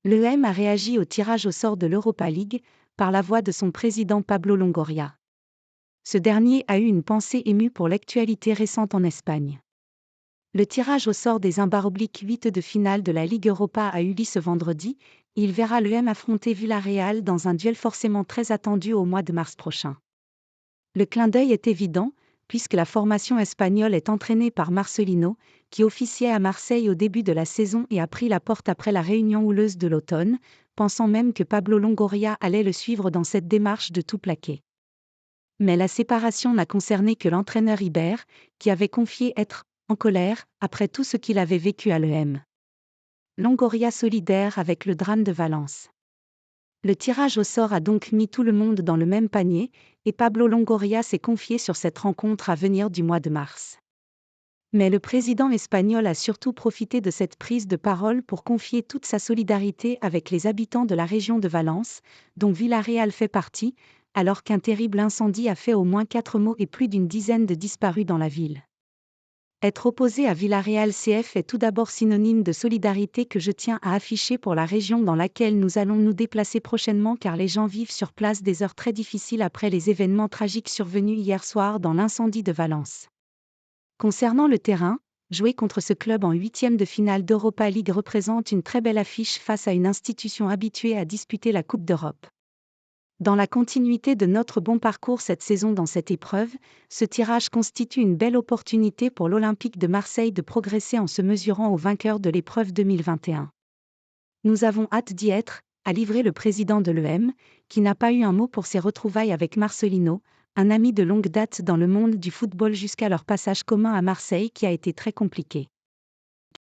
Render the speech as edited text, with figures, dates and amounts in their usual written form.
L'EM a réagi au tirage au sort de l'Europa League, par la voix de son président Pablo Longoria. Ce dernier a eu une pensée émue pour l'actualité récente en Espagne. Le tirage au sort des 1/8 de finale de la Ligue Europa a eu lieu ce vendredi. Il verra l'EM affronter Villarreal dans un duel forcément très attendu au mois de mars prochain. Le clin d'œil est évident, puisque la formation espagnole est entraînée par Marcelino, qui officiait à Marseille au début de la saison et a pris la porte après la réunion houleuse de l'automne, pensant même que Pablo Longoria allait le suivre dans cette démarche de tout plaquer. Mais la séparation n'a concerné que l'entraîneur Iber, qui avait confié être en colère après tout ce qu'il avait vécu à l'EM. Longoria solidaire avec le drame de Valence. Le tirage au sort a donc mis tout le monde dans le même panier, et Pablo Longoria s'est confié sur cette rencontre à venir du mois de mars. Mais le président espagnol a surtout profité de cette prise de parole pour confier toute sa solidarité avec les habitants de la région de Valence, dont Villarreal fait partie, alors qu'un terrible incendie a fait au moins 4 morts et plus d'une dizaine de disparus dans la ville. Être opposé à Villarreal CF est tout d'abord synonyme de solidarité que je tiens à afficher pour la région dans laquelle nous allons nous déplacer prochainement, car les gens vivent sur place des heures très difficiles après les événements tragiques survenus hier soir dans l'incendie de Valence. Concernant le terrain, jouer contre ce club en 8e de finale d'Europa League représente une très belle affiche face à une institution habituée à disputer la Coupe d'Europe. Dans la continuité de notre bon parcours cette saison dans cette épreuve, ce tirage constitue une belle opportunité pour l'Olympique de Marseille de progresser en se mesurant aux vainqueurs de l'épreuve 2021. Nous avons hâte d'y être, a livré le président de l'EM, qui n'a pas eu un mot pour ses retrouvailles avec Marcelino, un ami de longue date dans le monde du football jusqu'à leur passage commun à Marseille qui a été très compliqué.